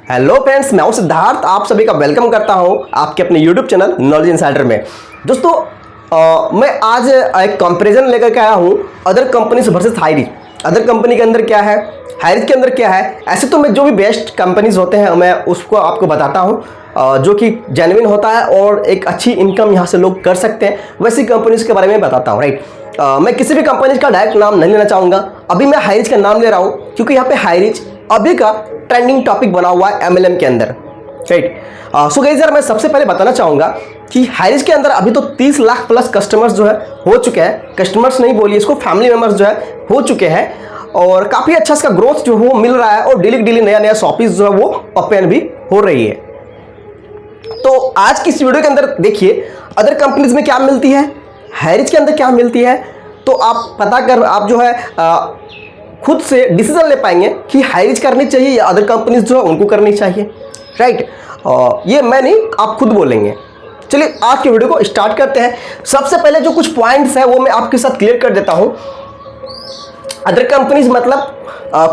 Hello friends, मैं हूं सिद्धार्थ। आप सभी का वेलकम करता हूं आपके अपने यूट्यूब चैनल नॉलेज इनसाइडर में। दोस्तों, मैं आज एक कंपैरिजन लेकर के आया हूं other companies versus Highrich. Other company के अंदर क्या है, हाईरिच के अंदर क्या है। ऐसे तो मैं जो भी बेस्ट कंपनीज होते हैं मैं उसको आपको बताता हूं जो कि जेन्युइन होता है और एक अच्छी इनकम यहाँ से लोग कर सकते हैं, वैसी कंपनीज के बारे में बताता हूँ। राइट, मैं किसी भी कंपनी का डायरेक्ट नाम नहीं लेना चाहूँगा। अभी मैं हाईरिच का नाम ले रहा हूँ क्योंकि यहाँ पे हाईरिच अभी का ट्रेंडिंग टॉपिक बना हुआ है एमएलएम के अंदर। राइट, सो गाइस यार, मैं सबसे पहले बताना चाहूँगा कि हाईरिच के अंदर अभी तो 30 लाख प्लस कस्टमर्स जो है हो चुके हैं। कस्टमर्स नहीं बोलिए इसको, फैमिली मेम्बर्स जो है हो चुके हैं और काफ़ी अच्छा इसका ग्रोथ जो वो मिल रहा है और डेली नया नया शॉपिस जो है वो ओपन भी हो रही है। तो आज की इस वीडियो के अंदर देखिए अदर कंपनीज में क्या मिलती है, हाईरिच के अंदर क्या मिलती है, तो आप पता कर आप जो है खुद से डिसीजन ले पाएंगे कि हाईरिच करनी चाहिए या अदर कंपनीज जो है उनको करनी चाहिए। राइट, ये मैं नहीं, आप खुद बोलेंगे। चलिए आज की वीडियो को स्टार्ट करते हैं। सबसे पहले जो कुछ पॉइंट्स है वो मैं आपके साथ क्लियर कर देता हूं। अदर कंपनीज मतलब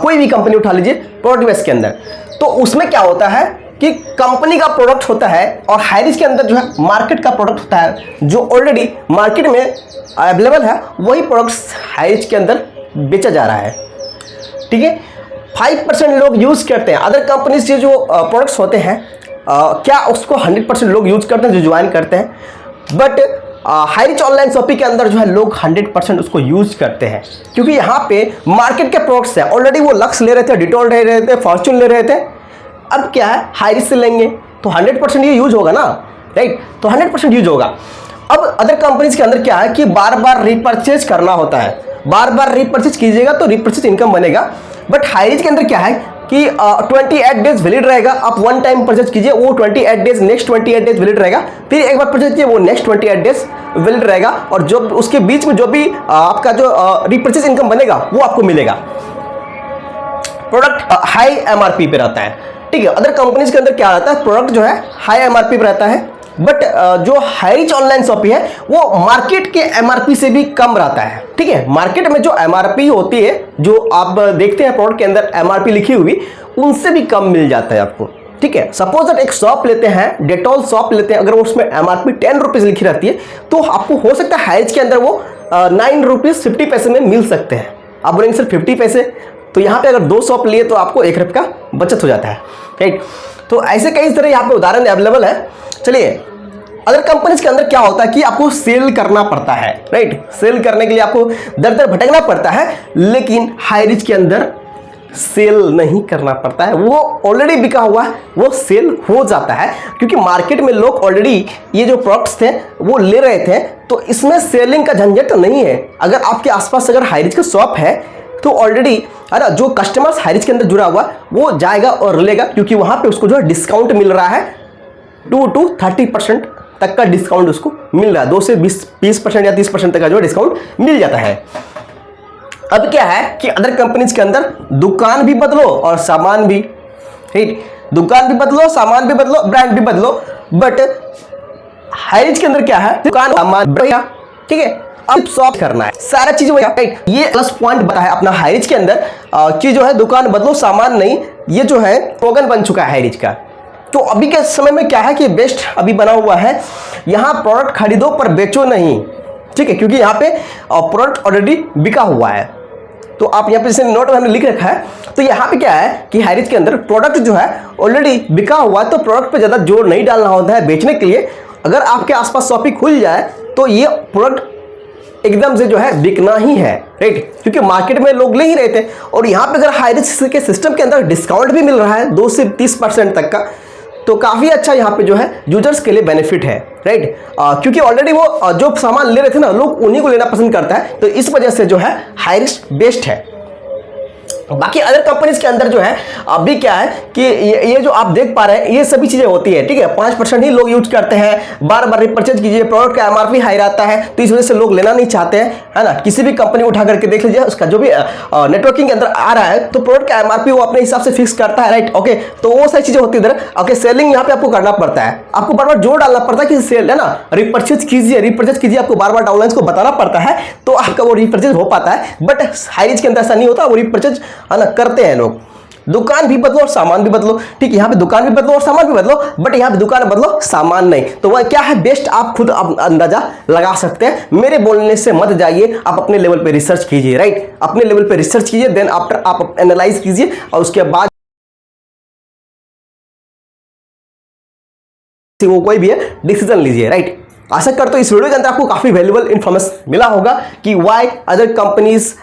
कोई भी कंपनी उठा लीजिए प्रोडक्ट बेस के अंदर, तो उसमें क्या होता है कि कंपनी का प्रोडक्ट होता है और हाईरिच के अंदर जो है मार्केट का प्रोडक्ट होता है जो ऑलरेडी मार्केट में अवेलेबल है, वही प्रोडक्ट्स हाईरिच के अंदर बेचा जा रहा है। ठीक है, 5% लोग यूज़ करते हैं। अदर कंपनीज के जो प्रोडक्ट्स होते हैं क्या उसको 100% लोग यूज़ करते हैं जो ज्वाइन करते हैं, बट हाईरिच ऑनलाइन शॉपिंग के अंदर जो है लोग 100% उसको यूज़ करते हैं क्योंकि यहाँ पे मार्केट के प्रोडक्ट्स हैं। ऑलरेडी वो लक्स ले रहे थे, डिटॉल ले रहे थे, फॉर्च्यून ले रहे थे, अब क्या है हाईरिच से लेंगे तो 100% ये यूज होगा ना। राइट, तो 100% यूज होगा। अब अदर कंपनीज के अंदर क्या है कि बार बार रिपर्चेज करना होता है, बार बार रिपर्चेज कीजिएगा तो रिपर्चेज इनकम बनेगा। बट हाईरिच के अंदर क्या है कि 28 डेज वैलिड रहेगा। आप वन टाइम परचेज कीजिए, वो 28 डेज नेक्स्ट 28 डेज वैलिड रहेगा, फिर एक बार परचेज कीजिए वो नेक्स्ट 28 डेज वैलिड रहेगा और जो उसके बीच में जो भी आपका जो रिपर्चेज इनकम बनेगा वो आपको मिलेगा। प्रोडक्ट हाई एमआरपी पे रहता है। ठीक है, अदर कंपनीज के अंदर क्या रहता है, प्रोडक्ट जो है हाई एमआरपी पे रहता है, बट जो हाईरिच ऑनलाइन शॉपिंग है वो मार्केट के एमआरपी से भी कम रहता है। ठीक है, मार्केट में जो एमआरपी होती है, जो आप देखते हैं प्रोडक्ट के अंदर एमआरपी लिखी हुई, उनसे भी कम मिल जाता है आपको। ठीक है, सपोज दैट एक शॉप लेते हैं, डेटॉल शॉप लेते हैं, अगर उसमें एमआरपी 10 रुपीज़ लिखी रहती है तो आपको हो सकता है हाईरिच के अंदर वो 9 रुपीज़ 50 पैसे में मिल सकते हैं। आप बोलेंगे सर 50 पैसे, तो यहाँ पे अगर 2 शॉप लिए तो आपको 1 रुपये का बचत हो जाता है। राइट, तो ऐसे कई तरह यहाँ पे उदाहरण अवेलेबल है। चलिए, अदर कंपनीज के अंदर क्या होता है कि आपको सेल करना पड़ता है। राइट, सेल करने के लिए आपको दर दर भटकना पड़ता है, लेकिन हाईरिच के अंदर सेल नहीं करना पड़ता है। वो ऑलरेडी बिका हुआ है, वो सेल हो जाता है क्योंकि मार्केट में लोग ऑलरेडी ये जो प्रोडक्ट्स थे वो ले रहे थे, तो इसमें सेलिंग का झंझट नहीं है। अगर आपके आसपास अगर हाईरिच का शॉप है तो ऑलरेडी अरे जो कस्टमर्स हाईरिच के अंदर जुड़ा हुआ वो जाएगा और लेगा क्योंकि वहां पे उसको जो है डिस्काउंट मिल रहा है 2 to 30% तक का डिस्काउंट उसको मिल रहा है। 2 से 20% या 30% तक का जो डिस्काउंट मिल जाता है। अब क्या है कि अदर कंपनीज के अंदर दुकान भी बदलो और सामान भी, ठीक, दुकान भी बदलो, सामान भी बदलो, ब्रांड भी बदलो, बट हाईरिच के अंदर क्या है, दुकान सामान बढ़िया, ठीक है, अब शॉप करना है, सारा चीज वही। राइट, ये प्लस पॉइंट बताया अपना हाईरिच के अंदर कि जो है दुकान बदलो सामान नहीं, ये जो है स्लोगन बन चुका है हाईरिच का। तो अभी के समय में क्या है कि बेस्ट अभी बना हुआ है, यहाँ प्रोडक्ट खरीदो पर बेचो नहीं। ठीक है, क्योंकि यहाँ पे प्रोडक्ट ऑलरेडी बिका हुआ है। तो आप यहाँ पे जैसे नोट में हमने लिख रखा है, तो यहाँ पे क्या है कि हाईरिच के अंदर प्रोडक्ट जो है ऑलरेडी बिका हुआ है, तो प्रोडक्ट पे ज़्यादा जोर नहीं डालना होता है बेचने के लिए। अगर आपके आसपास शॉपिंग खुल जाए तो ये प्रोडक्ट एकदम से जो है बिकना ही है। राइट, क्योंकि मार्केट में लोग ले ही रहे थे और यहाँ पे अगर हाईरिच के सिस्टम के अंदर डिस्काउंट भी मिल रहा है 2 से 30% तक का, तो काफ़ी अच्छा यहाँ पे जो है यूजर्स के लिए बेनिफिट है। राइट, क्योंकि ऑलरेडी वो जो सामान ले रहे थे ना, लोग उन्हीं को लेना पसंद करता है, तो इस वजह से जो है हाईरिच बेस्ट है। बाकी अदर कंपनीज के अंदर जो है अभी क्या है कि ये जो आप देख पा रहे हैं ये सभी चीजें होती है। ठीक है, 5% ही लोग यूज करते हैं, बार बार रिपर्चेज कीजिए, प्रोडक्ट का एमआरपी हाई रहता है, तो इस वजह से लोग लेना नहीं चाहते हैं, है ना। किसी भी कंपनी उठा करके देख लीजिए, उसका जो भी नेटवर्किंग के अंदर आ रहा है तो प्रोडक्ट का एमआरपी वो अपने हिसाब से फिक्स करता है। राइट, ओके, तो वो सारी चीजें होती है इधर। ओके, सेलिंग यहाँ पे आपको करना पड़ता है, आपको बार बार जोर डालना पड़ता है कि सेल है ना, रिपर्चेज कीजिए, आपको बार बार डाउनलाइन को बताना पड़ता है, तो आपका वो रिपर्चेज हो पाता है। बट हाईरिच के अंदर ऐसा नहीं होता, वो रिपर्चेज है ना करते हैं लोग। दुकान भी बदलो और सामान भी बदलो। ठीक है, यहाँ पे दुकान भी बदलो और सामान भी बदलो, बट यहाँ पे दुकान बदलो सामान नहीं। तो वह क्या है, बेस्ट आप खुद अंदाजा लगा सकते हैं। मेरे बोलने से मत जाइए, आप अपने लेवल पे रिसर्च कीजिए, राइट। अपने लेवल पे रिसर्च कीजिए, देन आफ्टर आप एनालाइज कीजिए और उसके बाद वो कोई भी है डिसीजन लीजिए, राइट। आशा करता हूं इस वीडियो के अंदर आपको काफी वैल्यूबल इंफॉर्मेशन मिला होगा कि व्हाई अदर कंपनीज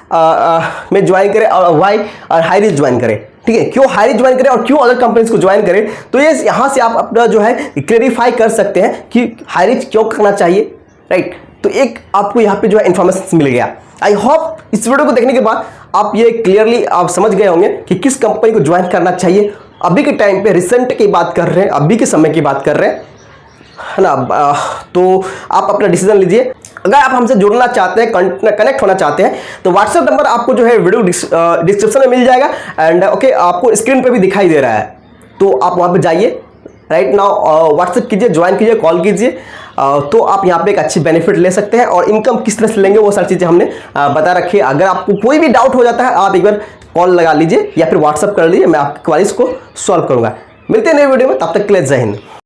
में ज्वाइन करें और व्हाई हाई रिस्क ज्वाइन करें। ठीक है, क्यों हाई रिस्क ज्वाइन करें और क्यों अदर कंपनीज को ज्वाइन करें। तो ये यहां से आप अपना जो है क्लेरिफाई कर सकते हैं कि हाई रिस्क क्यों करना चाहिए, राइट। तो एक आपको यहाँ पे जो है इंफॉर्मेशन मिल गया। आई होप इस वीडियो को देखने के बाद आप ये क्लियरली आप समझ गए होंगे कि किस कंपनी को ज्वाइन करना चाहिए। अभी के टाइम पे रिसेंट की बात कर रहे हैं, अभी के समय की बात कर रहे हैं, है ना। तो आप अपना डिसीजन लीजिए। अगर आप हमसे जुड़ना चाहते हैं, कनेक्ट होना चाहते हैं, तो व्हाट्सएप नंबर आपको जो है वीडियो डिस्क्रिप्शन में मिल जाएगा एंड ओके आपको स्क्रीन पे भी दिखाई दे रहा है। तो आप वहाँ पे जाइए, राइट नाउ व्हाट्सएप कीजिए, ज्वाइन कीजिए, कॉल कीजिए। तो आप यहाँ पे एक अच्छी बेनिफिट ले सकते हैं और इनकम किस तरह से लेंगे वो सारी चीज़ें हमने बता रखी है। अगर आपको कोई भी डाउट हो जाता है आप एक बार कॉल लगा लीजिए या फिर व्हाट्सएप कर लीजिए, मैं आपकी क्वेरीज को सॉल्व करूँगा। मिलते हैं नए वीडियो में, तब तक के लिए जय हिंद।